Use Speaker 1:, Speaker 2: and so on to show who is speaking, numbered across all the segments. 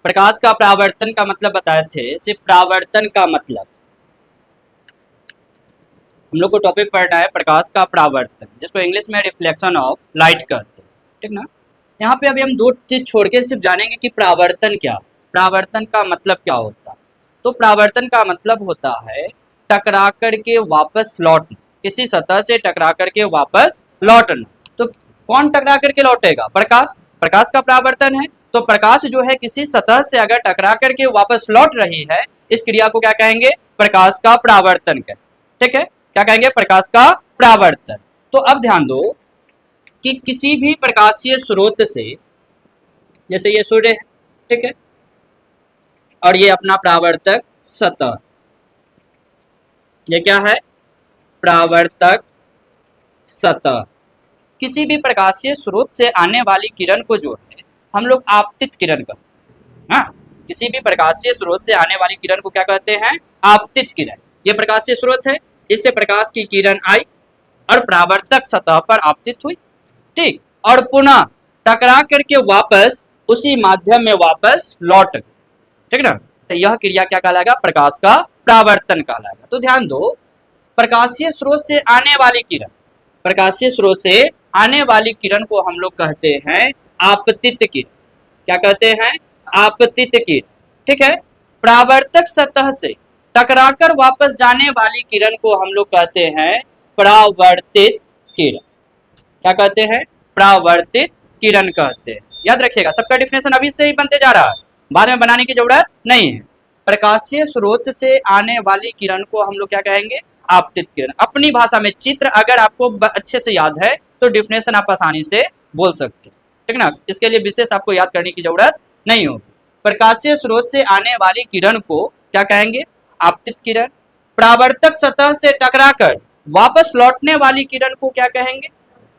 Speaker 1: प्रकाश का परावर्तन का मतलब बताए थे। सिर्फ परावर्तन का मतलब हम लोग को टॉपिक पढ़ना है प्रकाश का परावर्तन, जिसको इंग्लिश में रिफ्लेक्शन ऑफ लाइट कहते हैं, ठीक ना। यहाँ पे अभी हम दो चीज छोड़ के सिर्फ जानेंगे कि परावर्तन क्या, परावर्तन का मतलब क्या होता है। तो परावर्तन का मतलब होता है टकरा करके वापस लौटना, किसी सतह से टकरा करके वापस लौटना। तो कौन टकरा करके लौटेगा? प्रकाश। प्रकाश का परावर्तन है। तो प्रकाश जो है किसी सतह से अगर टकरा करके वापस लौट रही है, इस क्रिया को क्या कहेंगे? प्रकाश का परावर्तन कहेंगे, ठीक है। क्या कहेंगे? प्रकाश का परावर्तन। तो अब ध्यान दो कि किसी भी प्रकाशीय स्रोत से, जैसे ये सूर्य है, ठीक है, और ये अपना परावर्तक सतह, ये क्या है? परावर्तक सतह। किसी भी प्रकाशीय स्रोत से आने वाली किरण को जो है हम लोग आपतित किरण कहते हैं। हाँ, किसी भी प्रकाशीय स्रोत से आने वाली किरण को क्या कहते हैं? आपतित किरण। ये प्रकाशीय स्रोत है, इससे प्रकाश की किरण आई और परावर्तक सतह पर आपतित हुई, ठीक, और पुनः टकरा करके वापस उसी माध्यम में वापस लौट गई, ठीक ना। तो यह क्रिया क्या कहलाएगा? प्रकाश का परावर्तन कहलाएगा। तो ध्यान दो, प्रकाशीय स्रोत से आने वाली किरण, प्रकाशीय स्रोत से आने वाली किरण को हम लोग कहते हैं आपतित किरण। क्या कहते हैं? आपतित किरण, ठीक है। परावर्तक सतह से टकराकर वापस जाने वाली किरण को हम लोग कहते हैं परावर्तित किरण। क्या कहते हैं? परावर्तित किरण कहते हैं। याद रखिएगा, सबका डिफिनेशन अभी से ही बनते जा रहा है, बाद में बनाने की जरूरत नहीं है। प्रकाशीय स्रोत से आने वाली किरण को हम लोग क्या कहेंगे? आपतित किरण। अपनी भाषा में चित्र अगर आपको अच्छे से याद है तो डिफिनेशन आप आसानी से बोल सकते हैं, ठीक ना। इसके लिए विशेष आपको याद करने की जरूरत नहीं होगी। प्रकाशीय स्रोत से आने वाली किरण को क्या कहेंगे? आपतित किरण। परावर्तक सतह से टकराकर वापस लौटने वाली किरण को क्या कहेंगे?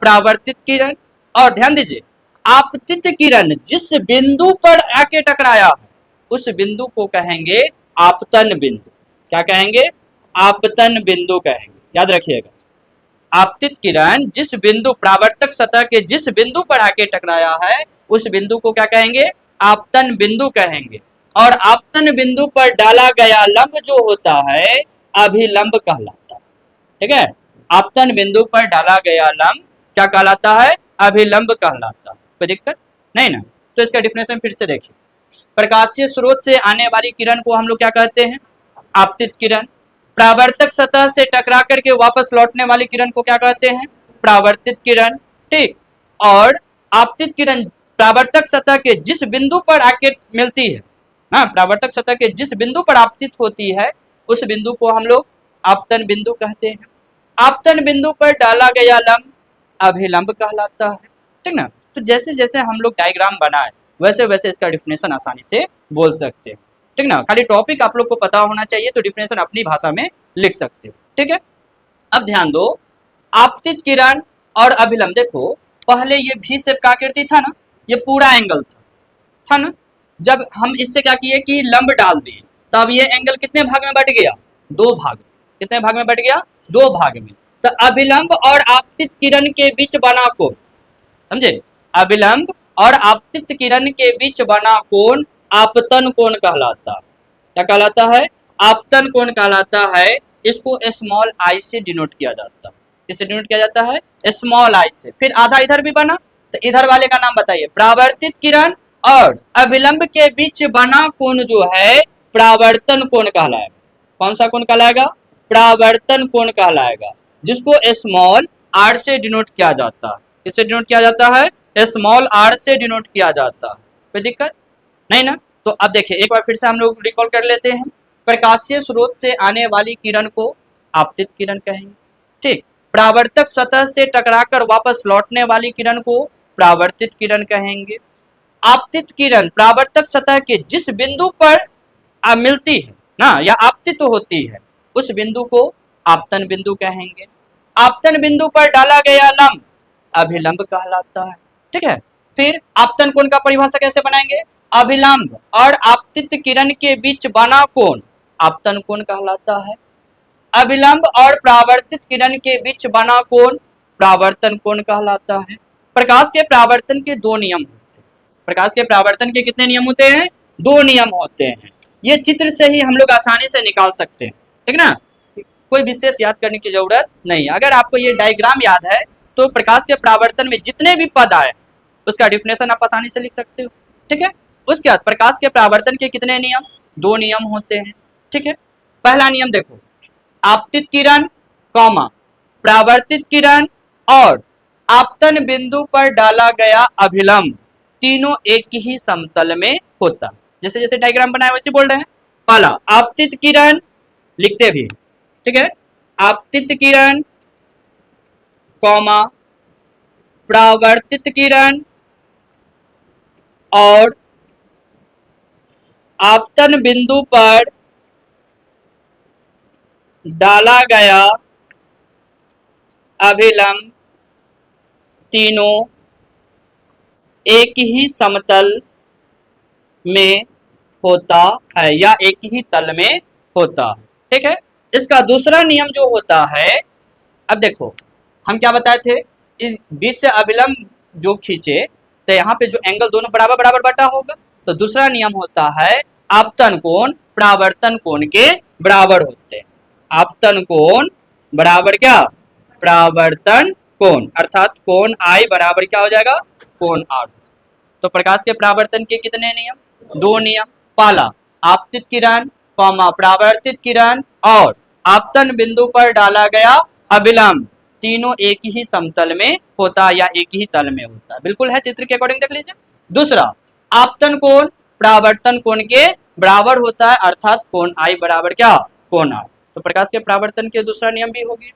Speaker 1: परावर्तित किरण। और ध्यान दीजिए, आपतित किरण जिस बिंदु पर आके टकराया है उस बिंदु को कहेंगे आपतन बिंदु। क्या कहेंगे? आपतन बिंदु कहेंगे। याद रखिएगा, आपतित किरण जिस बिंदु, परावर्तक सतह के जिस बिंदु पर आके टकराया है उस बिंदु को क्या कहेंगे? आपतन बिंदु कहेंगे। और आपतन बिंदु पर डाला गया लंब जो होता है अभिलंब कहलाता है, ठीक है। आपतन बिंदु पर डाला गया लंब क्या कहलाता है? अभिलंब कहलाता है। कोई दिक्कत नहीं ना। तो इसका डिफिनेशन फिर से देखिए, प्रकाशीय स्रोत से आने वाली किरण को हम लोग क्या कहते हैं? आपतित किरण। परावर्तक सतह से टकरा करके वापस लौटने वाली किरण को क्या कहते हैं? परावर्तित किरण, ठीक। और आपतित किरण परावर्तक सतह के जिस बिंदु पर आके मिलती है, हाँ, परावर्तक सतह के जिस बिंदु पर आपतित होती है उस बिंदु को हम लोग आपतन बिंदु कहते हैं। आपतन बिंदु पर डाला गया लंब अभिलंब कहलाता है, ठीक ना। तो जैसे जैसे हम लोग डायग्राम बनाए वैसे वैसे इसका डिफिनेशन आसानी से बोल सकते हैं, ठीक ना। खाली टॉपिक आप लोग को पता होना चाहिए, तो डिफिनेशन अपनी भाषा में लिख सकते हो, ठीक है। अब ध्यान दो, आपतित किरण और अभिलंब, देखो पहले ये भी शेप का आकृति था ना, ये पूरा एंगल था ना। जब हम इससे क्या किए कि लंब डाल दिए, तब ये एंगल कितने भाग में बट गया? दो भाग में। कितने भाग में बट गया? दो भाग में। तो अभिलंब और आपतित किरण के बीच बना कोण, समझे, अभिलंब और आपतित किरण के बीच बना कोण आपतन कोण कहलाता है। क्या कहलाता है? आपतन कोण कहलाता है। इसको स्मॉल आई से डिनोट किया जाता है। किससे डिनोट किया जाता है? स्मॉल आई से। फिर आधा इधर भी बना, तो इधर वाले का नाम बताइए। परावर्तित किरण और अभिलंब के बीच बना कोण जो है परावर्तन कोण कहलाएगा। कौन सा कोण कहलाएगा? परावर्तन कोण कहलाएगा, जिसको स्मॉल आर से डिनोट किया जाता है। किससे डिनोट किया जाता है? स्मॉल आर से डिनोट किया जाता है। कोई दिक्कत नहीं ना। तो अब देखिए, एक बार फिर से हम लोग रिकॉल कर लेते हैं। प्रकाशीय स्रोत से आने वाली किरण को आपतित किरण कहेंगे, ठीक। परावर्तक सतह से टकराकर वापस लौटने वाली किरण को परावर्तित किरण कहेंगे। आपतित किरण परावर्तक सतह के जिस बिंदु पर मिलती है ना या आपतित होती है उस बिंदु को आपतन बिंदु कहेंगे। आपतन बिंदु पर डाला गया लंब अभिलंब कहलाता है, ठीक है। फिर आपतन कोण का परिभाषा कैसे बनाएंगे? अभिलंब और आपतित किरण के बीच बना कोण आपतन कोण कहलाता है। अभिलंब और परावर्तित किरण के बीच बना कोण परावर्तन कोण कहलाता है। प्रकाश के परावर्तन के दो नियम होते हैं। प्रकाश के परावर्तन के कितने नियम होते हैं? दो नियम होते हैं। ये चित्र से ही हम लोग आसानी से निकाल सकते हैं, ठीक ना, कोई विशेष याद करने की जरूरत नहीं। अगर आपको ये डायग्राम याद है तो प्रकाश के परावर्तन में जितने भी पद आए उसका डिफिनेशन आप आसानी से लिख सकते हो, ठीक है। उसके बाद प्रकाश के परावर्तन के कितने नियम, दो नियम होते हैं, ठीक है। पहला नियम देखो, आपतित किरण कॉमा परावर्तित किरण और आपतन बिंदु पर डाला गया अभिलंब तीनों एक ही समतल में होता। जैसे जैसे डायग्राम बनाए वैसे बोल रहे हैं। पहला आपतित किरण लिखते भी, ठीक है, आपतित किरण कॉमा परावर्तित किरण और आपतन बिंदु पर डाला गया अभिलंब तीनों एक ही समतल में होता है या एक ही तल में होता है, ठीक है। इसका दूसरा नियम जो होता है, अब देखो हम क्या बताए थे, इस बीच से अभिलंब जो खींचे तो यहाँ पे जो एंगल दोनों बराबर बराबर बटा होगा, तो दूसरा नियम होता है आपतन कोण परावर्तन कोण के बराबर होते हैं। आपतन कोण बराबर क्या, परावर्तन कोण, अर्थात कोण आई बराबर क्या हो जाएगा, कोण आर। तो प्रकाश के परावर्तन के कितने नियम, दो नियम। पहला आपतित किरण कॉमा परावर्तित किरण और आपतन बिंदु पर डाला गया अभिलंब तीनों एक ही समतल में होता या एक ही तल में होता, बिल्कुल है, चित्र के अकॉर्डिंग देख लीजिए। दूसरा आपतन कोण परावर्तन कोण के बराबर होता है, अर्थात कोण आई बराबर क्या, कोण आर। तो प्रकाश के परावर्तन के दूसरा नियम भी होगी।